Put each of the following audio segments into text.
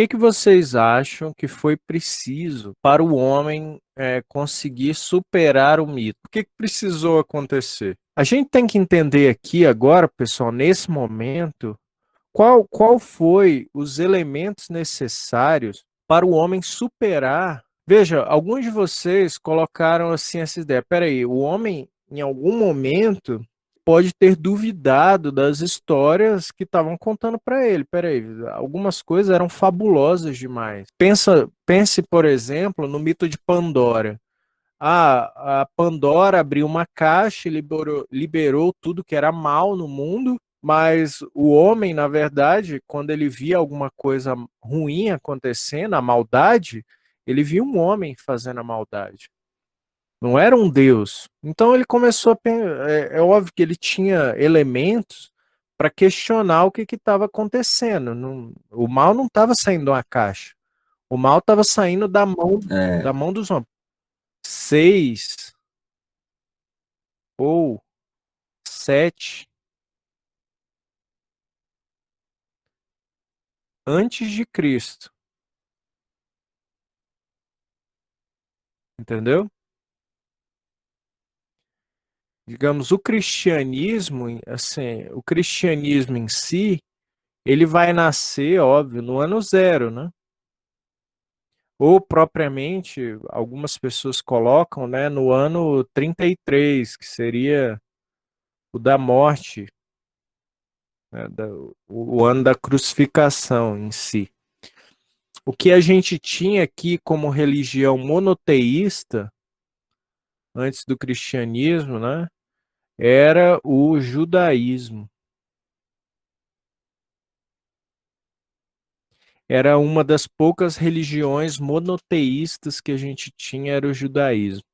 que vocês acham que foi preciso para o homem conseguir superar o mito? O que precisou acontecer? A gente tem que entender aqui agora, pessoal, nesse momento, qual foi os elementos necessários para o homem superar. Veja, alguns de vocês colocaram assim essa ideia. Peraí, o homem, em algum momento, pode ter duvidado das histórias que estavam contando para ele. Peraí, algumas coisas eram fabulosas demais. Pense, por exemplo, no mito de Pandora. A Pandora abriu uma caixa e liberou tudo que era mal no mundo, mas o homem, na verdade, quando ele via alguma coisa ruim acontecendo, a maldade, ele via um homem fazendo a maldade. Não era um Deus. Então ele começou a pensar. É óbvio que ele tinha elementos para questionar o que estava acontecendo. O mal não estava saindo de uma caixa. O mal estava saindo da É, mão dos homens. 6 ou 7 antes de Cristo, entendeu? Digamos, o cristianismo em si, ele vai nascer, óbvio, no ano zero, né? Ou propriamente, algumas pessoas colocam, né, no ano 33, que seria o da morte, né, o ano da crucificação em si. O que a gente tinha aqui como religião monoteísta, antes do cristianismo, né, era o judaísmo. Era uma das poucas religiões monoteístas que a gente tinha, era o judaísmo.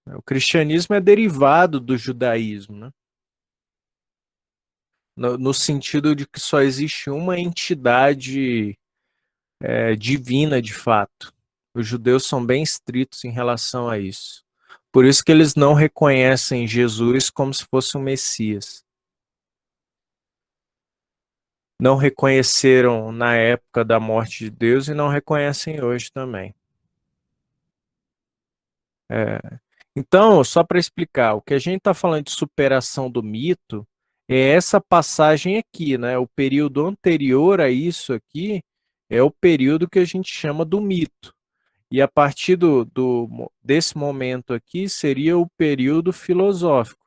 O cristianismo é derivado do judaísmo, né? No sentido de que só existe uma entidade divina de fato. Os judeus são bem estritos em relação a isso. Por isso que eles não reconhecem Jesus como se fosse um Messias. Não reconheceram na época da morte de Deus e não reconhecem hoje também. É. Então, só para explicar, o que a gente está falando de superação do mito é essa passagem aqui, né? O período anterior a isso aqui é o período que a gente chama do mito. E a partir desse momento aqui seria o período filosófico.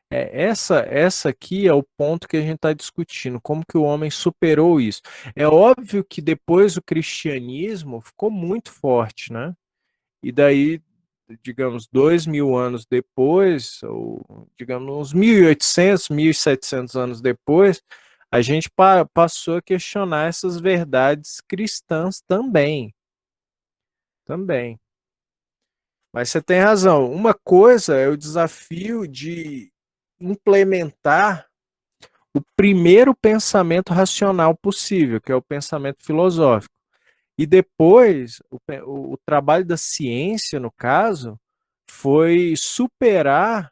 Essa aqui é o ponto que a gente está discutindo, como que o homem superou isso. É óbvio que depois o cristianismo ficou muito forte, né? E daí, digamos, 2000 anos depois, ou digamos, uns 1800, 1700 anos depois, a gente passou a questionar essas verdades cristãs também. Também. Mas você tem razão. Uma coisa é o desafio de implementar o primeiro pensamento racional possível, que é o pensamento filosófico. E depois, o trabalho da ciência, no caso, foi superar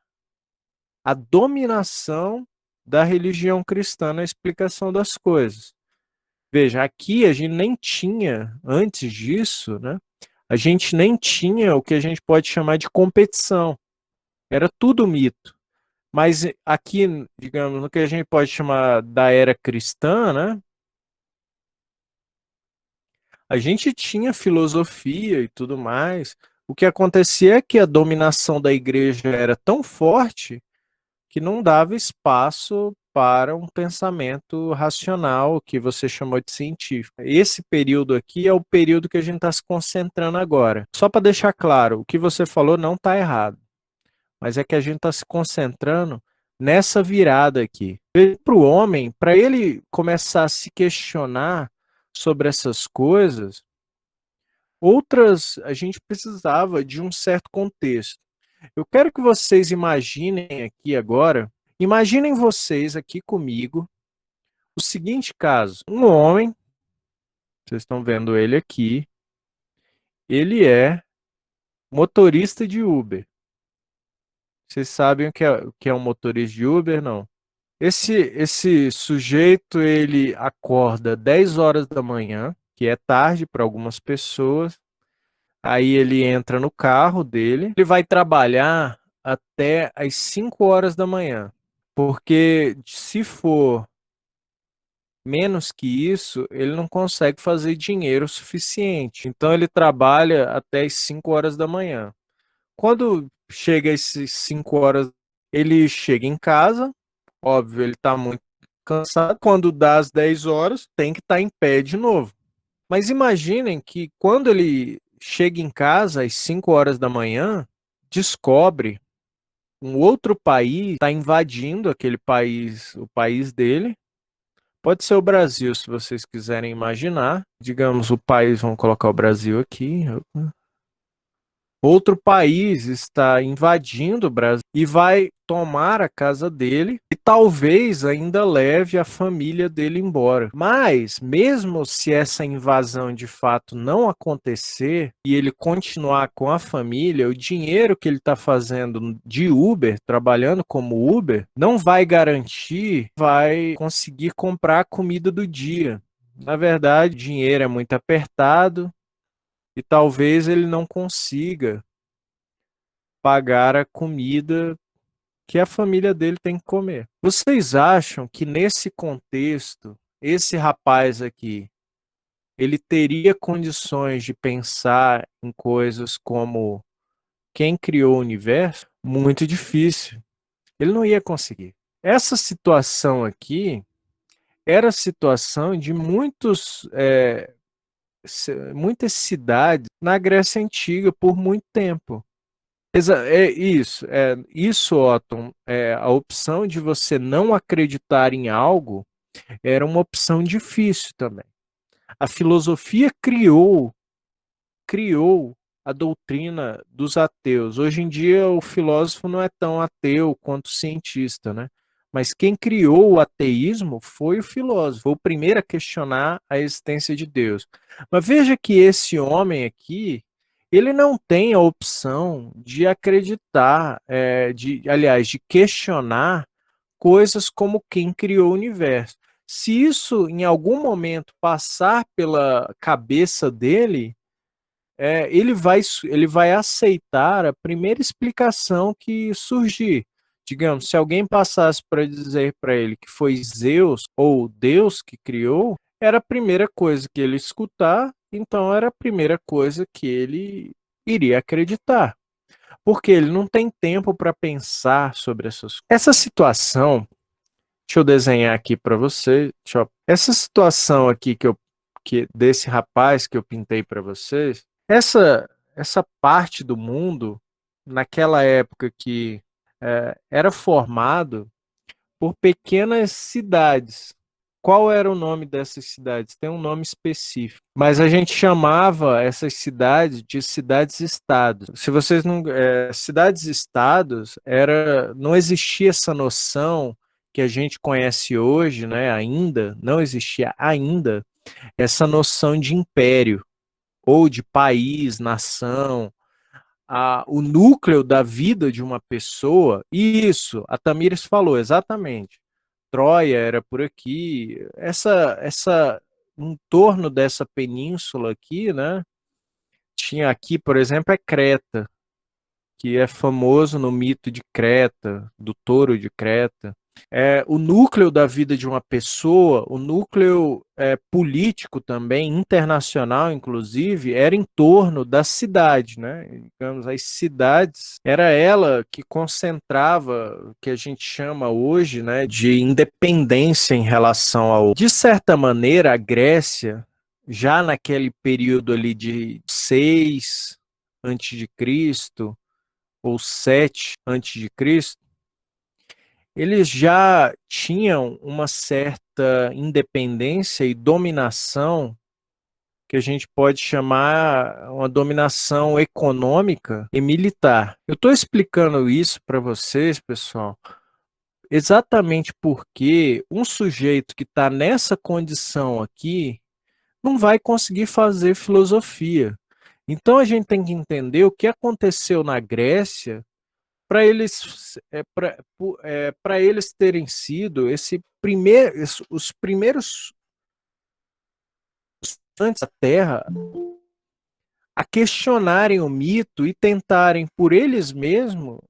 a dominação da religião cristã na explicação das coisas. Veja, aqui a gente nem tinha, antes disso, né? A gente nem tinha o que a gente pode chamar de competição. Era tudo mito. Mas aqui, digamos, no que a gente pode chamar da era cristã, né? A gente tinha filosofia e tudo mais. O que acontecia é que a dominação da igreja era tão forte que não dava espaço para um pensamento racional, que você chamou de científico. Esse período aqui é o período que a gente está se concentrando agora. Só para deixar claro, o que você falou não está errado, mas é que a gente está se concentrando nessa virada aqui. Para o homem, para ele começar a se questionar sobre essas coisas, outras, a gente precisava de um certo contexto. Eu quero que vocês imaginem aqui agora, imaginem vocês aqui comigo o seguinte caso: um homem, vocês estão vendo ele aqui, ele é motorista de Uber. Vocês sabem o que é um motorista de Uber, não? Esse sujeito, ele acorda 10 horas da manhã, que é tarde para algumas pessoas. Aí ele entra no carro dele, ele vai trabalhar até às 5 horas da manhã. Porque se for menos que isso, ele não consegue fazer dinheiro suficiente. Então ele trabalha até as 5 horas da manhã. Quando chega esses 5 horas, ele chega em casa, óbvio, ele está muito cansado. Quando dá as 10 horas, tem que estar em pé de novo. Mas imaginem que quando ele chega em casa às 5 horas da manhã, descobre um outro país está invadindo aquele país, o país dele. Pode ser o Brasil, se vocês quiserem imaginar. Digamos, o país, vamos colocar o Brasil aqui. Outro país está invadindo o Brasil e vai tomar a casa dele e talvez ainda leve a família dele embora. Mas, mesmo se essa invasão de fato não acontecer e ele continuar com a família, o dinheiro que ele está fazendo de Uber, trabalhando como Uber, não vai garantir, vai conseguir comprar a comida do dia. Na verdade, o dinheiro é muito apertado e talvez ele não consiga pagar a comida que a família dele tem que comer. Vocês acham que nesse contexto, esse rapaz aqui, ele teria condições de pensar em coisas como quem criou o universo? Muito difícil. Ele não ia conseguir. Essa situação aqui era a situação de muitas cidades na Grécia Antiga por muito tempo. Isso, Otton, a opção de você não acreditar em algo era uma opção difícil também. A filosofia criou a doutrina dos ateus. Hoje em dia, o filósofo não é tão ateu quanto o cientista, né? Mas quem criou o ateísmo foi o filósofo, foi o primeiro a questionar a existência de Deus. Mas veja que esse homem aqui, ele não tem a opção de acreditar, aliás, de questionar coisas como quem criou o universo. Se isso em algum momento passar pela cabeça dele, ele vai aceitar a primeira explicação que surgir. Digamos, se alguém passasse para dizer para ele que foi Zeus ou Deus que criou, era a primeira coisa que ele escutar, então era a primeira coisa que ele iria acreditar. Porque ele não tem tempo para pensar sobre essas coisas. Essa situação, deixa eu desenhar aqui para você. Essa situação aqui desse rapaz que eu pintei para vocês, essa parte do mundo, naquela época que era formado por pequenas cidades. Qual era o nome dessas cidades? Tem um nome específico. Mas a gente chamava essas cidades de cidades-estados. Se vocês não. Cidades-estados não existia essa noção que a gente conhece hoje, né? Ainda, não existia ainda essa noção de império ou de país, nação, o núcleo da vida de uma pessoa. Isso, a Tamires falou exatamente. Troia era por aqui, em torno dessa península aqui, né? Tinha aqui, por exemplo, Creta, que é famoso no mito de Creta, do touro de Creta. O núcleo da vida de uma pessoa, o núcleo político também, internacional inclusive, era em torno da cidade, né? Digamos, as cidades, era ela que concentrava o que a gente chama hoje, né, de independência em relação ao... De certa maneira, a Grécia, já naquele período ali de 6 antes de Cristo ou 7 antes de Cristo, eles já tinham uma certa independência e dominação que a gente pode chamar uma dominação econômica e militar. Eu estou explicando isso para vocês, pessoal, exatamente porque um sujeito que está nessa condição aqui não vai conseguir fazer filosofia. Então a gente tem que entender o que aconteceu na Grécia para eles, para eles terem sido os primeiros antes da Terra a questionarem o mito e tentarem por eles mesmos,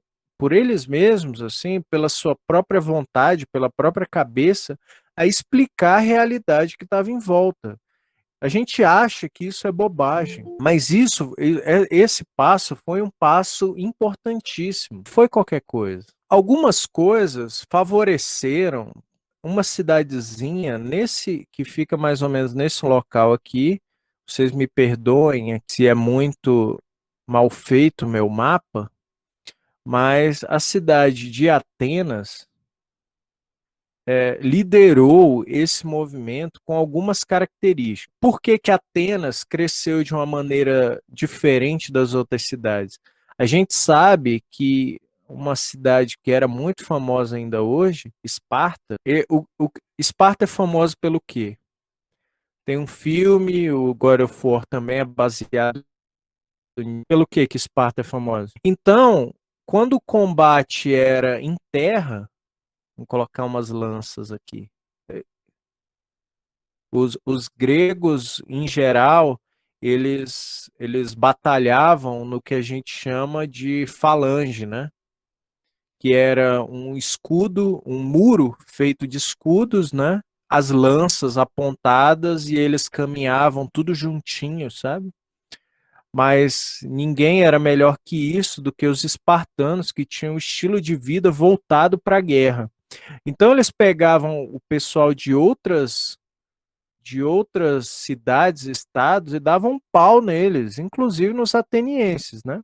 assim, pela sua própria vontade, pela própria cabeça, a explicar a realidade que estava em volta. A gente acha que isso é bobagem, mas esse passo foi um passo importantíssimo. Foi qualquer coisa. Algumas coisas favoreceram uma cidadezinha nesse que fica mais ou menos nesse local aqui. Vocês me perdoem se é muito mal feito o meu mapa, mas a cidade de Atenas liderou esse movimento com algumas características. Por que que Atenas cresceu de uma maneira diferente das outras cidades? A gente sabe que uma cidade que era muito famosa ainda hoje, Esparta, Esparta é famosa pelo quê? Tem um filme, o God of War também é baseado pelo que Esparta é famosa. Então, quando o combate era em terra, vou colocar umas lanças aqui. Os gregos, em geral, eles batalhavam no que a gente chama de falange, né? Que era um escudo, um muro feito de escudos, né? As lanças apontadas e eles caminhavam tudo juntinho, sabe? Mas ninguém era melhor que isso do que os espartanos, que tinham um estilo de vida voltado para a guerra. Então eles pegavam o pessoal de outras cidades, estados, e davam um pau neles, inclusive nos atenienses, né?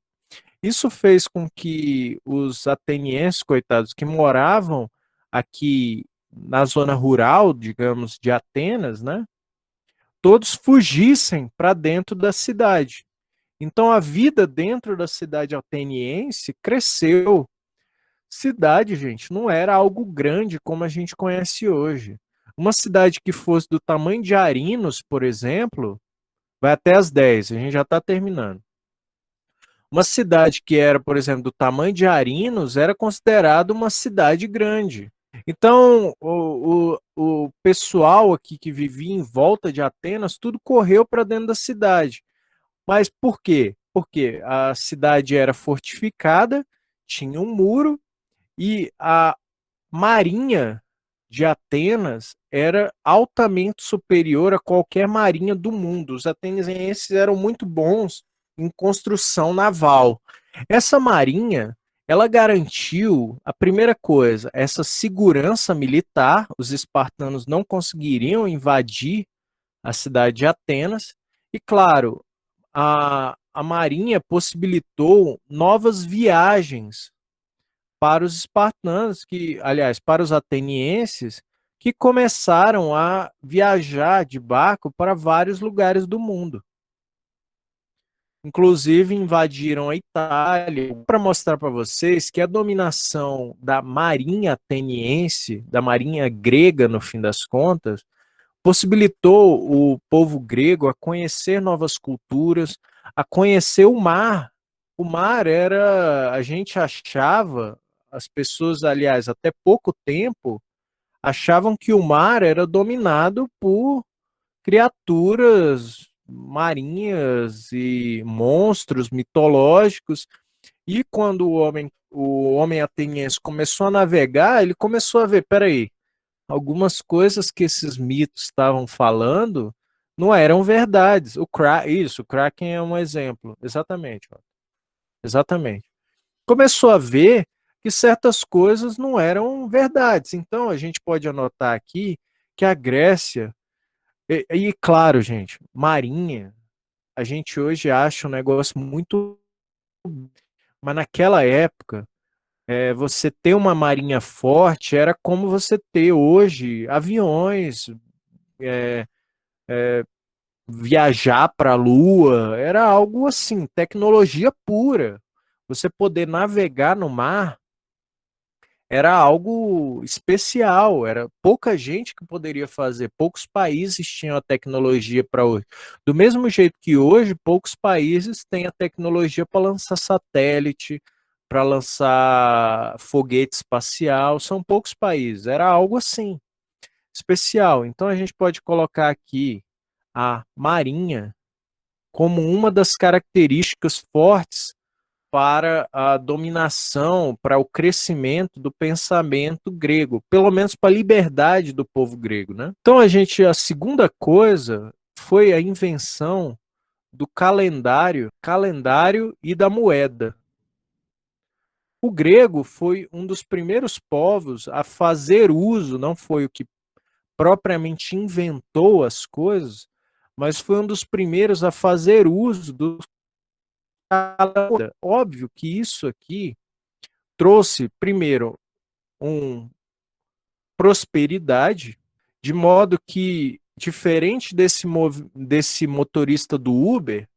Isso fez com que os atenienses, coitados, que moravam aqui na zona rural, digamos, de Atenas, né? Todos fugissem para dentro da cidade. Então a vida dentro da cidade ateniense cresceu. Cidade, gente, não era algo grande como a gente conhece hoje. Uma cidade que fosse do tamanho de Arinos, por exemplo, vai até as 10, a gente já está terminando. Uma cidade que era, por exemplo, do tamanho de Arinos, era considerada uma cidade grande. Então, o pessoal aqui que vivia em volta de Atenas, tudo correu para dentro da cidade. Mas por quê? Porque a cidade era fortificada, tinha um muro, e a marinha de Atenas era altamente superior a qualquer marinha do mundo. Os atenienses eram muito bons em construção naval. Essa marinha, ela garantiu a primeira coisa, essa segurança militar. Os espartanos não conseguiriam invadir a cidade de Atenas. E, claro, a marinha possibilitou novas viagens para os espartanos, que, aliás, para os atenienses, que começaram a viajar de barco para vários lugares do mundo. Inclusive invadiram a Itália, para mostrar para vocês que a dominação da marinha ateniense, da marinha grega, no fim das contas, possibilitou o povo grego a conhecer novas culturas, a conhecer o mar. O mar era, a gente achava, as pessoas, aliás, até pouco tempo, achavam que o mar era dominado por criaturas marinhas e monstros mitológicos. E quando o homem ateniense começou a navegar, ele começou a ver, peraí, algumas coisas que esses mitos estavam falando não eram verdades. O Kraken é um exemplo. Exatamente. Exatamente. Começou a ver que certas coisas não eram verdades. Então, a gente pode anotar aqui que a Grécia, claro, gente, marinha, a gente hoje acha um negócio muito. Mas naquela época, você ter uma marinha forte era como você ter hoje aviões, é, viajar para a Lua, era algo assim, tecnologia pura. Você poder navegar no mar era algo especial, era pouca gente que poderia fazer, poucos países tinham a tecnologia para hoje. Do mesmo jeito que hoje, poucos países têm a tecnologia para lançar satélite, para lançar foguete espacial, são poucos países, era algo assim, especial. Então a gente pode colocar aqui a Marinha como uma das características fortes para a dominação, para o crescimento do pensamento grego, pelo menos para a liberdade do povo grego, né? Então a segunda coisa foi a invenção do calendário e da moeda. O grego foi um dos primeiros povos a fazer uso, não foi o que propriamente inventou as coisas, mas foi um dos primeiros a fazer uso do calendário. Óbvio que isso aqui trouxe, primeiro, um prosperidade, de modo que, diferente desse motorista do Uber,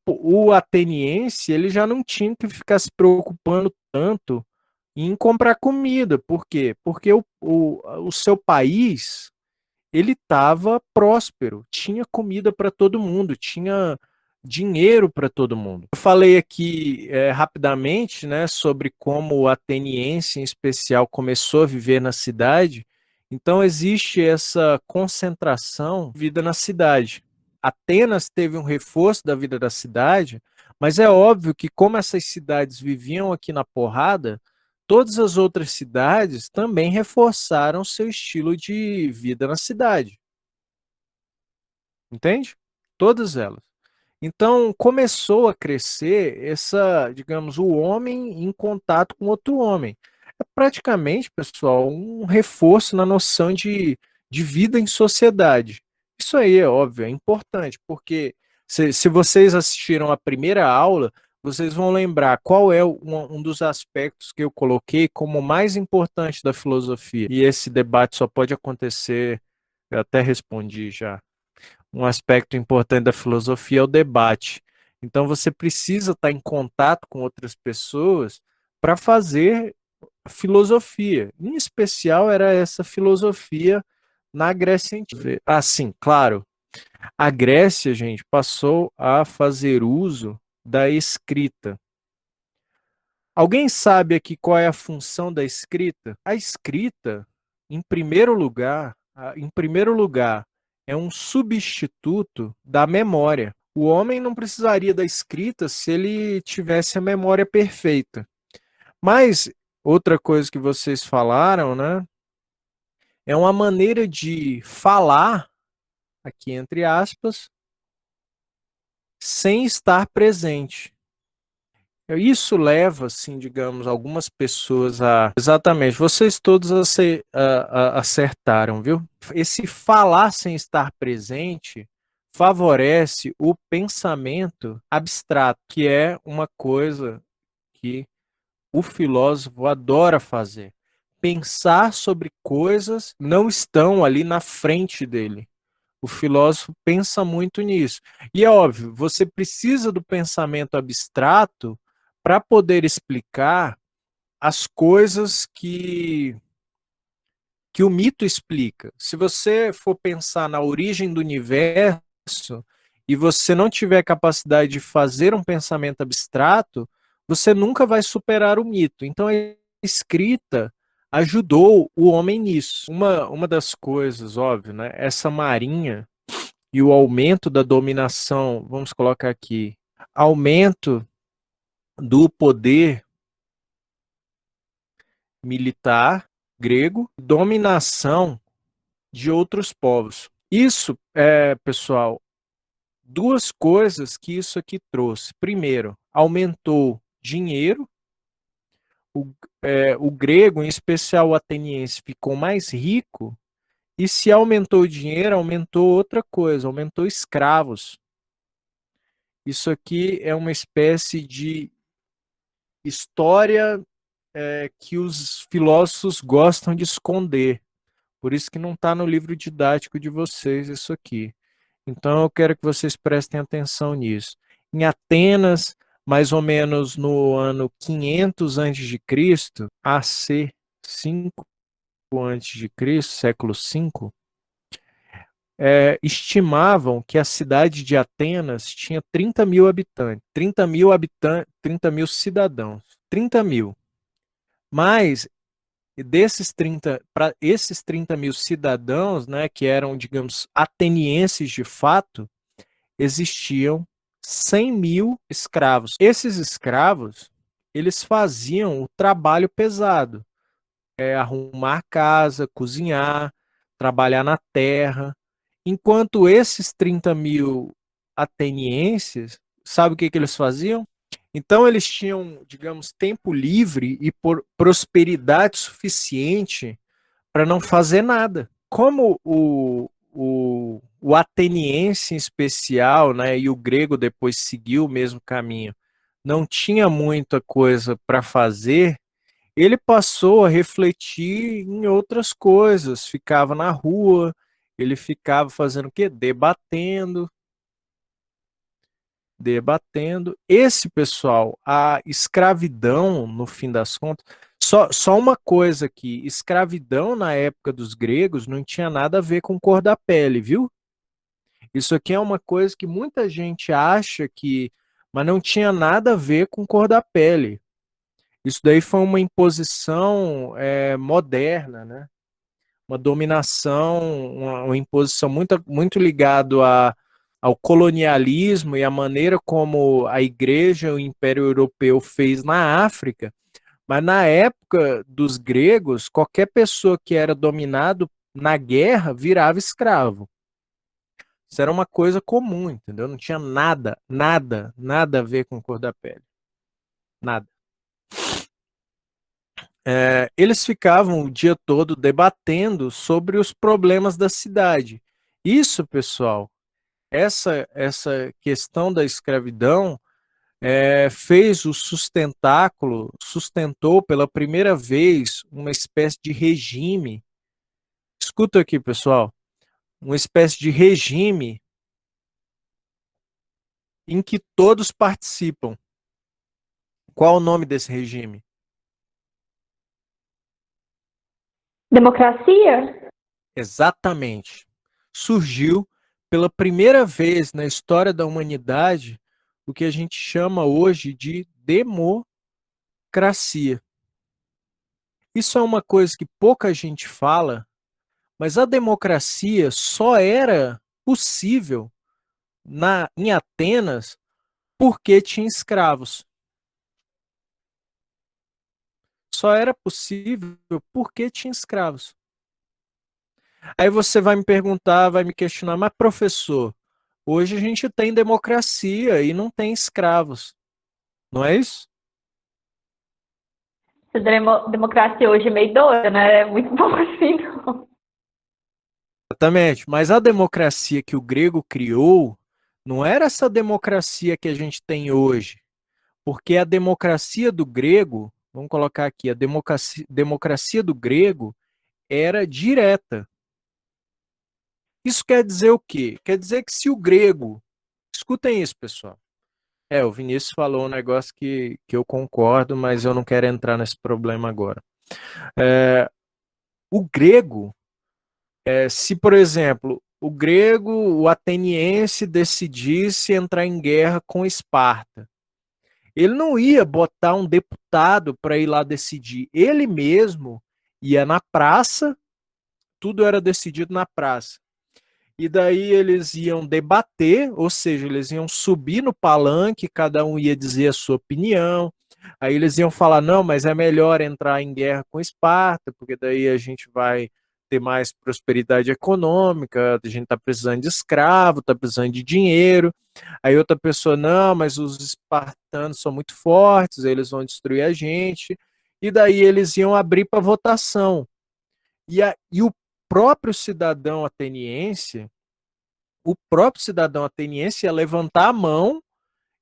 o ateniense ele já não tinha que ficar se preocupando tanto em comprar comida. Por quê? Porque o seu país ele estava próspero, tinha comida para todo mundo, tinha dinheiro para todo mundo. Eu falei aqui rapidamente, né, sobre como o ateniense, em especial, começou a viver na cidade. Então existe essa concentração de vida na cidade. Atenas teve um reforço da vida da cidade, mas é óbvio que como essas cidades viviam aqui na porrada, todas as outras cidades também reforçaram seu estilo de vida na cidade. Entende? Todas elas. Então começou a crescer essa, digamos, o homem em contato com outro homem. É praticamente, pessoal, um reforço na noção de vida em sociedade. Isso aí é óbvio, é importante, porque se vocês assistiram a primeira aula, vocês vão lembrar qual é um dos aspectos que eu coloquei como mais importante da filosofia. E esse debate só pode acontecer, eu até respondi já. Um aspecto importante da filosofia é o debate. Então você precisa estar em contato com outras pessoas para fazer filosofia. Em especial era essa filosofia na Grécia Antiga. Assim, claro, a Grécia, gente, passou a fazer uso da escrita. Alguém sabe aqui qual é a função da escrita? A escrita, em primeiro lugar, é um substituto da memória. O homem não precisaria da escrita se ele tivesse a memória perfeita. Mas outra coisa que vocês falaram, né, é uma maneira de falar, aqui entre aspas, sem estar presente. Isso leva, assim, digamos, algumas pessoas a. Exatamente, vocês todos acertaram, viu? Esse falar sem estar presente favorece o pensamento abstrato, que é uma coisa que o filósofo adora fazer. Pensar sobre coisas que não estão ali na frente dele. O filósofo pensa muito nisso. E é óbvio, você precisa do pensamento abstrato para poder explicar as coisas que o mito explica. Se você for pensar na origem do universo e você não tiver capacidade de fazer um pensamento abstrato, você nunca vai superar o mito. Então a escrita ajudou o homem nisso. Uma das coisas, óbvio, né? Essa marinha e o aumento da dominação, vamos colocar aqui, aumento do poder militar grego, dominação de outros povos. Isso, pessoal, duas coisas que isso aqui trouxe. Primeiro, aumentou dinheiro, o grego, em especial o ateniense, ficou mais rico, e se aumentou o dinheiro, aumentou outra coisa, aumentou escravos. Isso aqui é uma espécie de história que os filósofos gostam de esconder. Por isso que não está no livro didático de vocês isso aqui. Então eu quero que vocês prestem atenção nisso. Em Atenas, mais ou menos no ano 500 a.C., AC 5 a.C., século 5, estimavam que a cidade de Atenas tinha 30 mil habitantes, 30 mil cidadãos, 30 mil. Mas desses 30, para esses 30 mil cidadãos, né, que eram, digamos, atenienses de fato, existiam 100 mil escravos. Esses escravos, eles faziam o trabalho pesado, arrumar casa, cozinhar, trabalhar na terra, enquanto esses 30 mil atenienses, sabe o que eles faziam? Então eles tinham, digamos, tempo livre e prosperidade suficiente para não fazer nada. Como o ateniense em especial, né, e o grego depois seguiu o mesmo caminho, não tinha muita coisa para fazer, ele passou a refletir em outras coisas, ficava na rua, ele ficava fazendo o quê? Debatendo. Esse pessoal, a escravidão, no fim das contas, só uma coisa aqui, escravidão na época dos gregos não tinha nada a ver com cor da pele, viu? Isso aqui é uma coisa que muita gente acha que, mas não tinha nada a ver com cor da pele. Isso daí foi uma imposição moderna, né? Uma dominação, uma imposição muito ligado ao colonialismo e a maneira como a igreja, o Império Europeu fez na África, mas na época dos gregos, qualquer pessoa que era dominado na guerra virava escravo. Isso era uma coisa comum, entendeu? Não tinha nada a ver com cor da pele. Nada. Eles ficavam o dia todo debatendo sobre os problemas da cidade. Isso, pessoal, essa questão da escravidão fez o sustentou pela primeira vez uma espécie de regime. Escuta aqui, pessoal, uma espécie de regime em que todos participam. Qual o nome desse regime? Democracia? Exatamente. Surgiu pela primeira vez na história da humanidade o que a gente chama hoje de democracia. Isso é uma coisa que pouca gente fala, mas a democracia só era possível em Atenas porque tinha escravos. Só era possível porque tinha escravos. Aí você vai me perguntar, vai me questionar, mas professor, hoje a gente tem democracia e não tem escravos, não é isso? Essa democracia hoje é meio doida, né? É muito bom assim, não. Exatamente, mas a democracia que o grego criou não era essa democracia que a gente tem hoje, porque a democracia do grego, vamos colocar aqui, a democracia do grego era direta. Isso quer dizer o quê? Quer dizer que se o grego, escutem isso, pessoal. O Vinícius falou um negócio que eu concordo, mas eu não quero entrar nesse problema agora. O grego, se por exemplo, o ateniense decidisse entrar em guerra com Esparta, ele não ia botar um deputado para ir lá decidir. Ele mesmo ia na praça, tudo era decidido na praça. E daí eles iam debater, ou seja, eles iam subir no palanque, cada um ia dizer a sua opinião. Aí eles iam falar: não, mas é melhor entrar em guerra com Esparta, porque daí a gente vai ter mais prosperidade econômica, a gente está precisando de escravo, está precisando de dinheiro. Aí outra pessoa: não, mas os espartanos são muito fortes, eles vão destruir a gente. E daí eles iam abrir para votação. E o próprio cidadão ateniense ia levantar a mão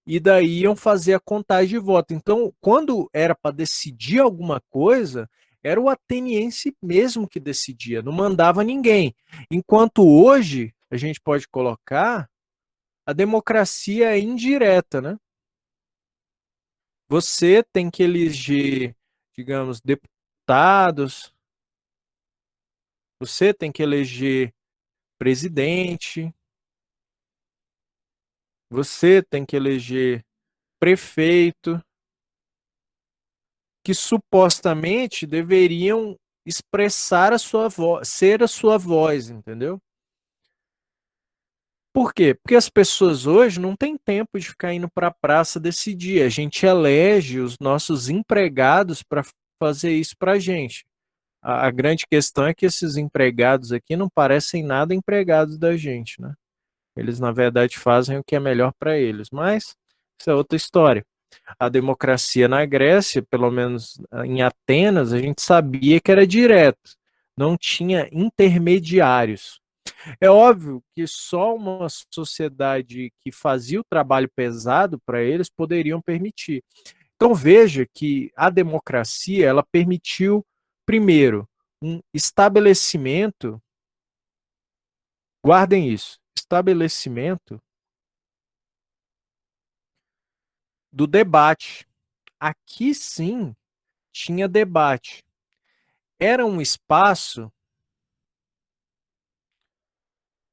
e daí iam fazer a contagem de voto. Então, quando era para decidir alguma coisa, era o ateniense mesmo que decidia, não mandava ninguém. Enquanto hoje, a gente pode colocar, a democracia é indireta, né? Você tem que eleger, digamos, deputados, você tem que eleger presidente, você tem que eleger prefeito, que supostamente deveriam expressar a sua voz, ser a sua voz, entendeu? Por quê? Porque as pessoas hoje não têm tempo de ficar indo para a praça decidir. A gente elege os nossos empregados para fazer isso para a gente. A grande questão é que esses empregados aqui não parecem nada empregados da gente, né? Eles, na verdade, fazem o que é melhor para eles. Mas isso é outra história. A democracia na Grécia, pelo menos em Atenas, a gente sabia que era direto. Não tinha intermediários. É óbvio que só uma sociedade que fazia o trabalho pesado para eles poderiam permitir. Então veja que a democracia ela permitiu, primeiro, um estabelecimento, guardem isso, estabelecimento do debate. Aqui sim tinha debate. Era um espaço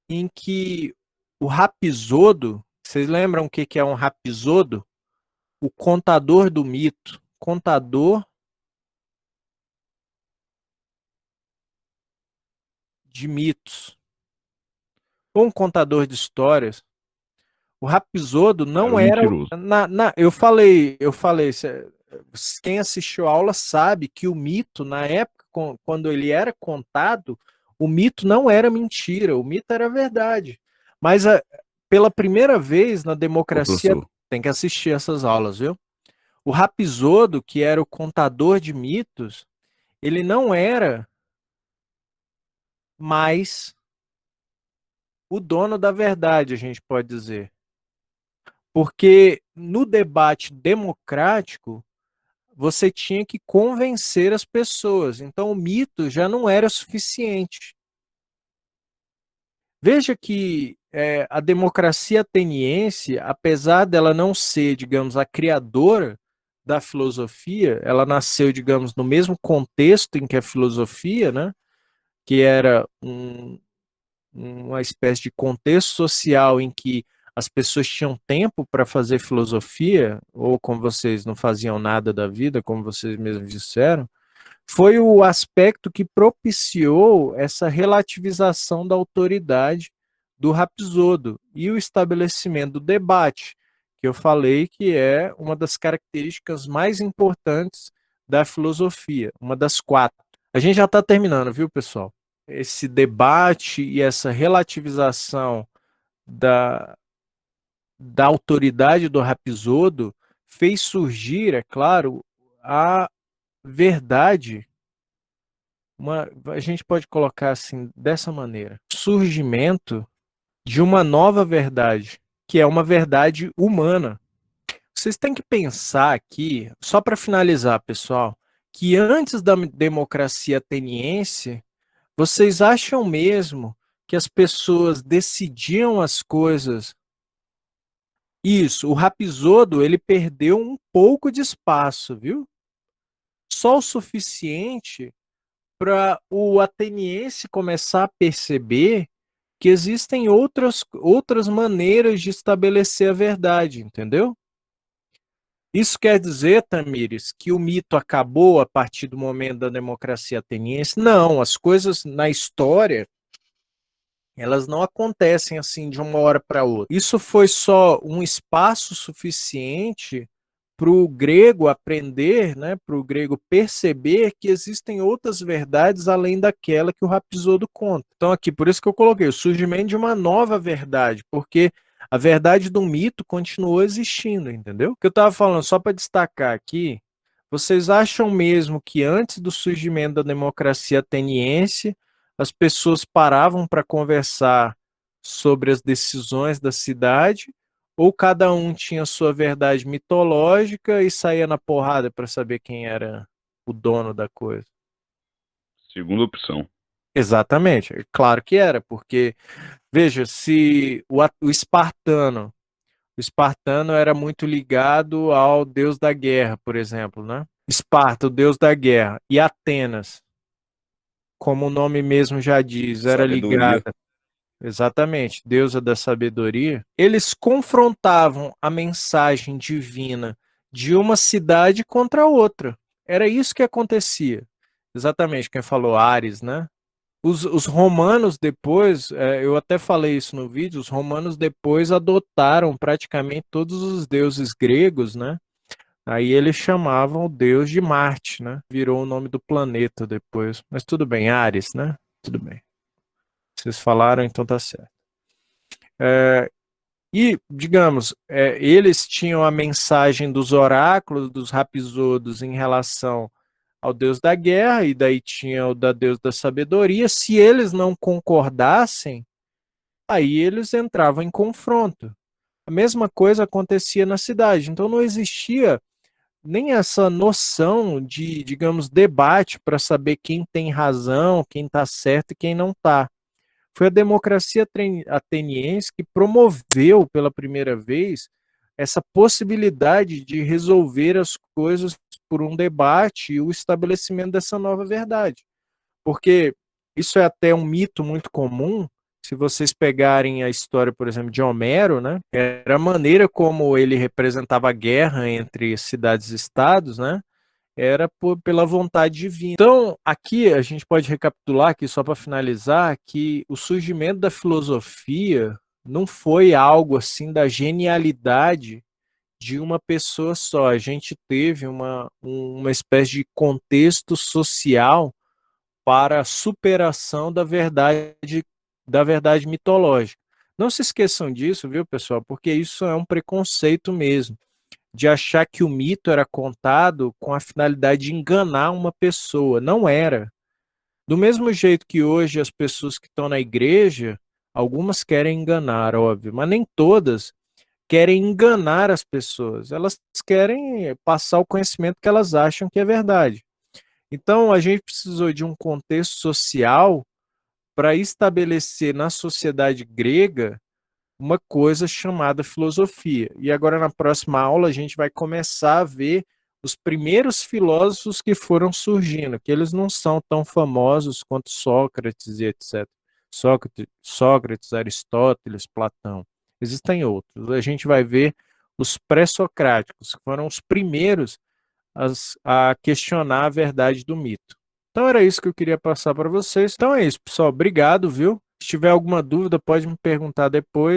em que o rapisodo, vocês lembram o que é um rapisodo? O contador do mito, contador de mitos, ou um contador de histórias. O Rapisodo Era não um era. mentiroso. Eu falei, quem assistiu a aula sabe que o mito, na época, quando ele era contado, o mito não era mentira, o mito era verdade. Mas pela primeira vez na Ô, democracia, professor, tem que assistir essas aulas, viu? O Rapisodo, que era o contador de mitos, ele não era mais o dono da verdade, a gente pode dizer. Porque no debate democrático, você tinha que convencer as pessoas. Então, o mito já não era suficiente. Veja que a democracia ateniense, apesar dela não ser, digamos, a criadora da filosofia, ela nasceu, digamos, no mesmo contexto em que a filosofia, né, que era uma espécie de contexto social em que as pessoas tinham tempo para fazer filosofia, ou como vocês não faziam nada da vida, como vocês mesmos disseram, foi o aspecto que propiciou essa relativização da autoridade do Rapsodo e o estabelecimento do debate, que eu falei que é uma das características mais importantes da filosofia, uma das quatro. A gente já está terminando, viu, pessoal? Esse debate e essa relativização da, da autoridade do Rapsodo fez surgir, é claro, a verdade. A gente pode colocar assim, dessa maneira: surgimento de uma nova verdade, que é uma verdade humana. Vocês têm que pensar aqui, só para finalizar, pessoal, que antes da democracia ateniense, vocês acham mesmo que as pessoas decidiam as coisas? Isso, o Rapisodo, ele perdeu um pouco de espaço, viu? Só o suficiente para o ateniense começar a perceber que existem outras maneiras de estabelecer a verdade, entendeu? Isso quer dizer, Tamires, que o mito acabou a partir do momento da democracia ateniense? Não, as coisas na história elas não acontecem assim de uma hora para outra. Isso foi só um espaço suficiente para o grego aprender, né, para o grego perceber que existem outras verdades além daquela que o Rapsodo conta. Então aqui, por isso que eu coloquei o surgimento de uma nova verdade, porque a verdade do mito continuou existindo, entendeu? O que eu estava falando, só para destacar aqui, vocês acham mesmo que antes do surgimento da democracia ateniense, as pessoas paravam para conversar sobre as decisões da cidade, ou cada um tinha sua verdade mitológica e saía na porrada para saber quem era o dono da coisa? segunda opção. Exatamente, claro que era, porque, veja, se o espartano era muito ligado ao deus da guerra, por exemplo, né? Esparta, o deus da guerra, e Atenas, como o nome mesmo já diz, era Sabedoria. ligada. exatamente, deusa da sabedoria, eles confrontavam a mensagem divina de uma cidade contra a outra. Era isso que acontecia. Exatamente, quem falou Ares, né? Os romanos depois, eu até falei isso no vídeo, os romanos depois adotaram praticamente todos os deuses gregos, né? Aí eles chamavam o deus de Marte, né? Virou o nome do planeta depois. Mas tudo bem, Ares, né? Tudo bem. Vocês falaram, então tá certo. E, digamos, eles tinham a mensagem dos oráculos, dos rapisodos em relação ao deus da guerra, e daí tinha o da deus da sabedoria. Se eles não concordassem, aí eles entravam em confronto. A mesma coisa acontecia na cidade. Então não existia nem essa noção de, digamos, debate para saber quem tem razão, quem está certo e quem não está. Foi a democracia ateniense que promoveu pela primeira vez essa possibilidade de resolver as coisas por um debate e o estabelecimento dessa nova verdade. Porque isso é até um mito muito comum. Se vocês pegarem a história, por exemplo, de Homero, né, era a maneira como ele representava a guerra entre cidades e estados, né, era pela vontade divina. Então, aqui a gente pode recapitular aqui, só para finalizar, que o surgimento da filosofia não foi algo assim da genialidade de uma pessoa só. A gente teve uma espécie de contexto social para a superação da verdade mitológica. Não se esqueçam disso, viu, pessoal? Porque isso é um preconceito mesmo, de achar que o mito era contado com a finalidade de enganar uma pessoa. Não era. Do mesmo jeito que hoje as pessoas que estão na igreja, algumas querem enganar, óbvio, mas nem todas querem enganar as pessoas. Elas querem passar o conhecimento que elas acham que é verdade. Então, a gente precisou de um contexto social para estabelecer na sociedade grega uma coisa chamada filosofia. E agora, na próxima aula, a gente vai começar a ver os primeiros filósofos que foram surgindo, que eles não são tão famosos quanto Sócrates e etc. Sócrates, Aristóteles, Platão. Existem outros. A gente vai ver os pré-socráticos, que foram os primeiros a questionar a verdade do mito. Então era isso que eu queria passar para vocês. Então é isso, pessoal. Obrigado, viu? Se tiver alguma dúvida, pode me perguntar depois.